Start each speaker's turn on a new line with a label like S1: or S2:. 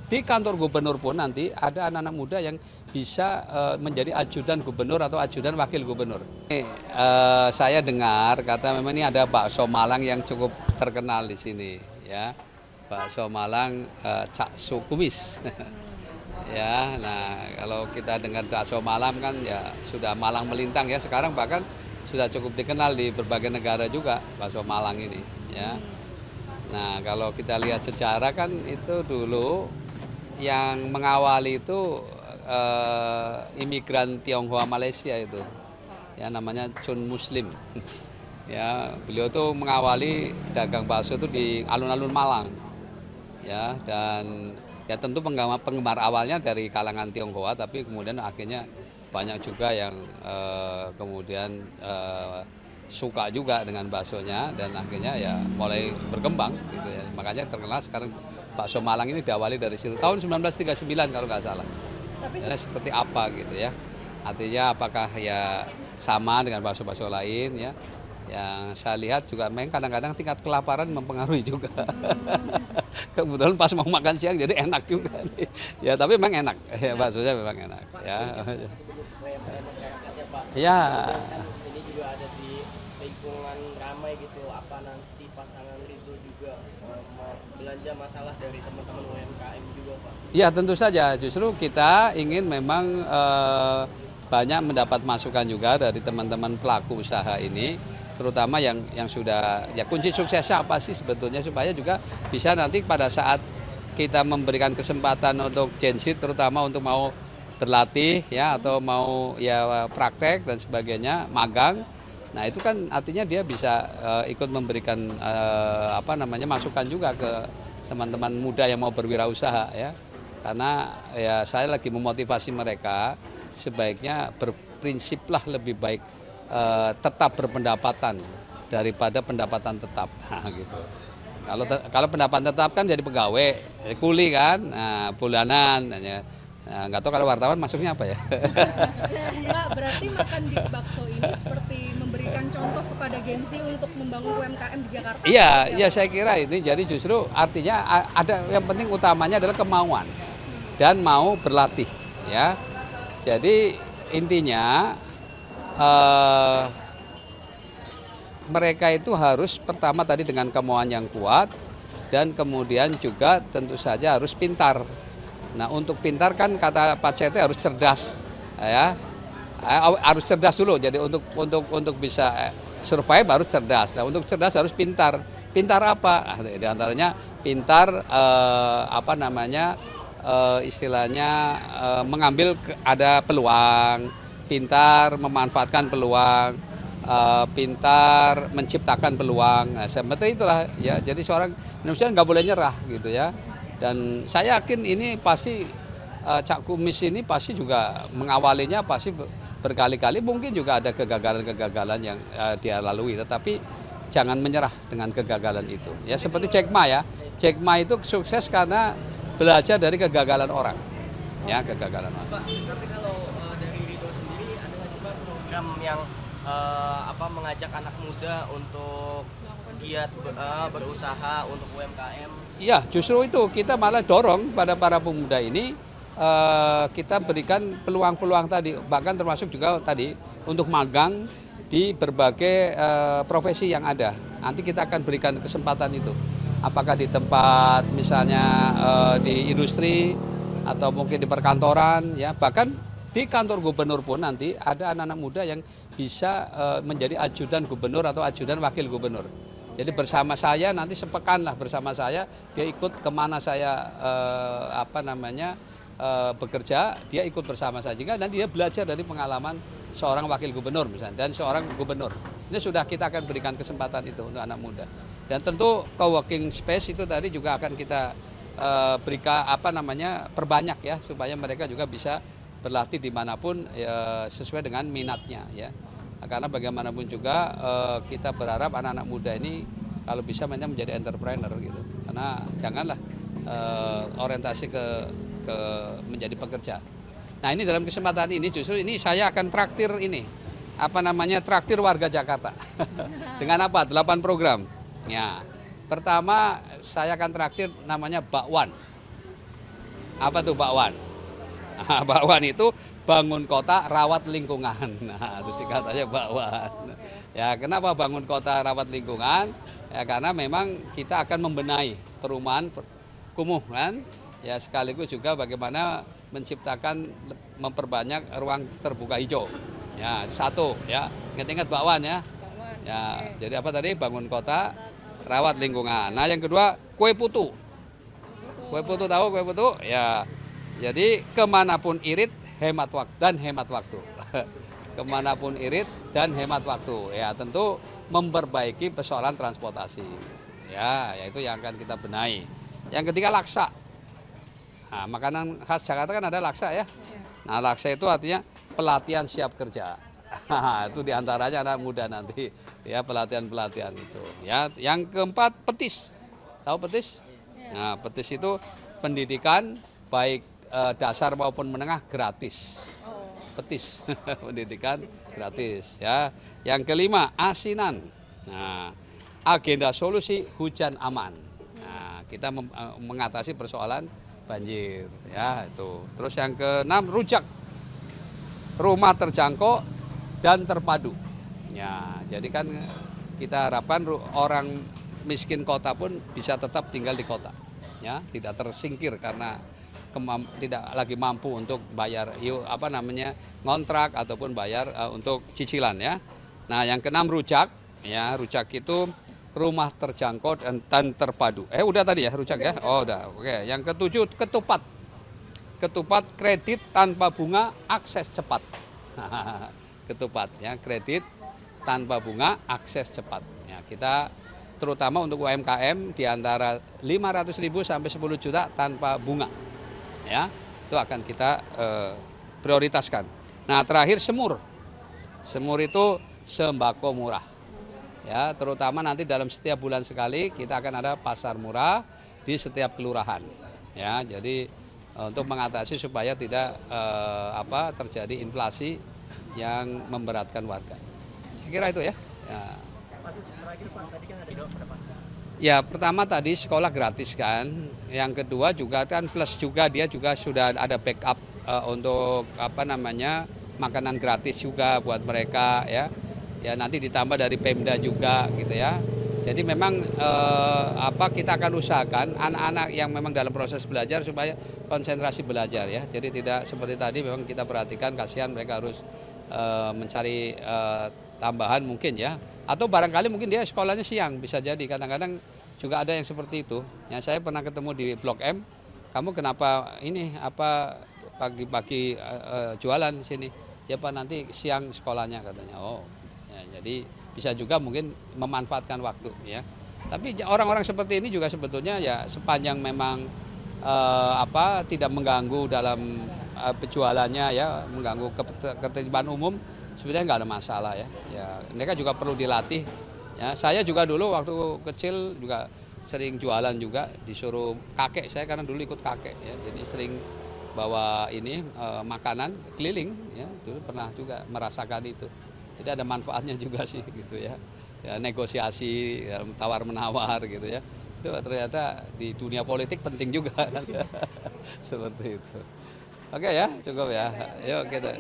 S1: di kantor gubernur pun nanti ada anak-anak muda yang bisa menjadi ajudan gubernur atau ajudan wakil gubernur. Saya dengar kata memang ini ada bakso Malang yang cukup terkenal di sini, ya, bakso Malang Cak Sukumis. Ya, nah kalau kita dengar bakso Malang kan ya sudah Malang melintang ya, sekarang bahkan sudah cukup dikenal di berbagai negara juga bakso Malang ini, ya. Nah kalau kita lihat sejarah kan itu dulu yang mengawali itu imigran Tionghoa Malaysia itu, ya namanya Chun Muslim. Ya beliau tuh mengawali dagang bakso itu di alun-alun Malang, ya, dan ya tentu penggemar awalnya dari kalangan Tionghoa, tapi kemudian akhirnya banyak juga yang kemudian suka juga dengan baksonya dan akhirnya ya mulai berkembang gitu ya. Makanya terkenal sekarang bakso Malang ini diawali dari situ tahun 1939 kalau nggak salah. Ya, seperti apa gitu ya. Artinya apakah ya sama dengan bakso-bakso lain ya. Yang saya lihat juga memang kadang-kadang tingkat kelaparan mempengaruhi juga. Kebetulan pas mau makan siang jadi enak juga nih. Ya tapi memang enak, ya baksonya memang enak. Ya. Ya.
S2: Ini juga ada di lingkungan ramai gitu. Apa nanti pasangan Ridho juga mau belanja masalah dari teman-teman UMKM juga, Pak?
S1: Ya tentu saja. Justru kita ingin memang banyak mendapat masukan juga dari teman-teman pelaku usaha ini, terutama yang sudah ya kunci suksesnya apa sih sebetulnya supaya juga bisa nanti pada saat kita memberikan kesempatan untuk Gen Z terutama untuk mau berlatih ya atau mau ya praktek dan sebagainya magang. Nah itu kan artinya dia bisa ikut memberikan apa namanya masukan juga ke teman-teman muda yang mau berwirausaha ya. Karena ya saya lagi memotivasi mereka sebaiknya berprinsiplah lebih baik tetap berpendapatan daripada pendapatan tetap, nah, gitu. Kalau pendapatan tetap kan jadi pegawai, jadi kuli kan, nah, bulanan, ya. Nah, nggak tahu kalau wartawan masuknya apa ya.
S3: Pak, berarti makan di bakso ini seperti memberikan contoh kepada Gen Z untuk membangun UMKM di Jakarta?
S1: Iya, ya saya kira ini jadi justru artinya ada yang penting utamanya adalah kemauan dan mau berlatih, ya. Jadi intinya mereka itu harus pertama tadi dengan kemauan yang kuat dan kemudian juga tentu saja harus pintar. Nah untuk pintar kan kata Pak Cete harus cerdas, ya harus cerdas dulu. Jadi untuk bisa survive harus cerdas. Nah untuk cerdas harus pintar. Pintar apa? Di antaranya pintar apa namanya istilahnya mengambil ada peluang. Pintar memanfaatkan peluang, pintar menciptakan peluang. Nah, seperti itulah ya. Jadi seorang Indonesia nggak boleh nyerah gitu ya. Dan saya yakin ini pasti Cak Kumis ini pasti juga mengawalinya pasti berkali-kali mungkin juga ada kegagalan-kegagalan yang dia lalui. Tetapi jangan menyerah dengan kegagalan itu. Ya seperti Jack Ma ya. Jack Ma itu sukses karena belajar dari kegagalan orang. Ya kegagalan orang.
S2: Pak, tapi kalau dari Ridho sendiri ada nggak sih Pak program yang mengajak anak muda untuk giat berusaha untuk UMKM?
S1: Ya justru itu kita malah dorong pada para pemuda ini kita berikan peluang-peluang tadi, bahkan termasuk juga tadi untuk magang di berbagai profesi yang ada. Nanti kita akan berikan kesempatan itu. Apakah di tempat misalnya di industri atau mungkin di perkantoran ya, bahkan di kantor gubernur pun nanti ada anak-anak muda yang bisa menjadi ajudan gubernur atau ajudan wakil gubernur. Jadi bersama saya nanti sepekan lah bersama saya, dia ikut kemana saya bekerja, dia ikut bersama saya juga dan dia belajar dari pengalaman seorang wakil gubernur misalnya dan seorang gubernur. Ini sudah kita akan berikan kesempatan itu untuk anak muda. Dan tentu co-working space itu tadi juga akan kita berikan perbanyak ya supaya mereka juga bisa berlatih dimanapun sesuai dengan minatnya ya. Karena bagaimanapun juga kita berharap anak-anak muda ini kalau bisa menjadi entrepreneur gitu. Karena janganlah orientasi ke menjadi pekerja. Nah ini dalam kesempatan ini justru ini saya akan traktir ini traktir warga Jakarta dengan 8 program. Ya, pertama saya akan traktir namanya bakwan. Apa tuh bakwan? Nah, bakwan itu bangun kota rawat lingkungan. Nah, itu singkatannya bakwan. Ya, kenapa bangun kota rawat lingkungan? Ya, karena memang kita akan membenahi perumahan kumuh kan. Ya, sekaligus juga bagaimana menciptakan memperbanyak ruang terbuka hijau. Ya, itu satu ya. Ingat-ingat bakwan ya. Ya, jadi apa tadi? Bangun kota rawat lingkungan. Nah, yang kedua kue putu. Kue putu tahu kue putu? Ya. Jadi kemanapun irit hemat waktu dan hemat waktu. Kemanapun irit dan hemat waktu. Ya tentu memperbaiki persoalan transportasi. Ya itu yang akan kita benahi. Yang ketiga laksa. Nah, makanan khas Jakarta kan ada laksa ya. Nah laksa itu artinya pelatihan siap kerja. Itu diantaranya anak muda nanti ya pelatihan itu. Ya yang keempat petis. Tahu petis? Nah petis itu pendidikan baik dasar maupun menengah gratis. Petis pendidikan gratis ya. Yang kelima asinan. Nah, agenda solusi hujan aman. Nah, kita mengatasi persoalan banjir ya itu. Terus yang keenam rujak. Rumah terjangkau dan terpadu. Ya, jadi kan kita harapkan orang miskin kota pun bisa tetap tinggal di kota. Ya, tidak tersingkir karena tidak lagi mampu untuk bayar ngontrak ataupun bayar untuk cicilan ya. Nah yang keenam rujak ya, rujak itu rumah terjangkau dan terpadu. Udah tadi ya rujak ya. Oh udah. Oke. Yang ketujuh ketupat. Ketupat kredit tanpa bunga akses cepat. Ketupat ya, kredit tanpa bunga akses cepat. Ya, kita terutama untuk UMKM di antara 500.000 sampai 10 juta tanpa bunga. Ya, itu akan kita prioritaskan. Nah, terakhir semur. Semur itu sembako murah. Ya, terutama nanti dalam setiap bulan sekali kita akan ada pasar murah di setiap kelurahan. Ya, jadi untuk mengatasi supaya tidak terjadi inflasi yang memberatkan warga. Saya kira itu ya. Ya pertama tadi sekolah gratis kan, yang kedua juga kan plus juga dia juga sudah ada backup untuk makanan gratis juga buat mereka ya. Ya nanti ditambah dari Pemda juga gitu ya. Jadi memang kita akan usahakan anak-anak yang memang dalam proses belajar supaya konsentrasi belajar ya. Jadi tidak seperti tadi memang kita perhatikan kasihan mereka harus mencari tambahan mungkin ya. Atau barangkali mungkin dia sekolahnya siang, bisa jadi kadang-kadang juga ada yang seperti itu. Ya, saya pernah ketemu di Blok M, kamu kenapa pagi-pagi jualan sini? Ya Pak nanti siang sekolahnya katanya. Oh, ya, jadi bisa juga mungkin memanfaatkan waktu ya. Tapi orang-orang seperti ini juga sebetulnya ya sepanjang memang tidak mengganggu dalam penjualannya ya, mengganggu ketertiban umum. Sebenarnya nggak ada masalah ya. Ya mereka juga perlu dilatih. Ya saya juga dulu waktu kecil juga sering jualan juga disuruh kakek saya karena dulu ikut kakek ya. Jadi sering bawa makanan keliling ya. Dulu pernah juga merasakan itu. Jadi ada manfaatnya juga sih gitu ya. Ya negosiasi, tawar menawar gitu ya. Itu ternyata di dunia politik penting juga kan. Seperti itu. Oke ya, cukup ya. Yuk kita.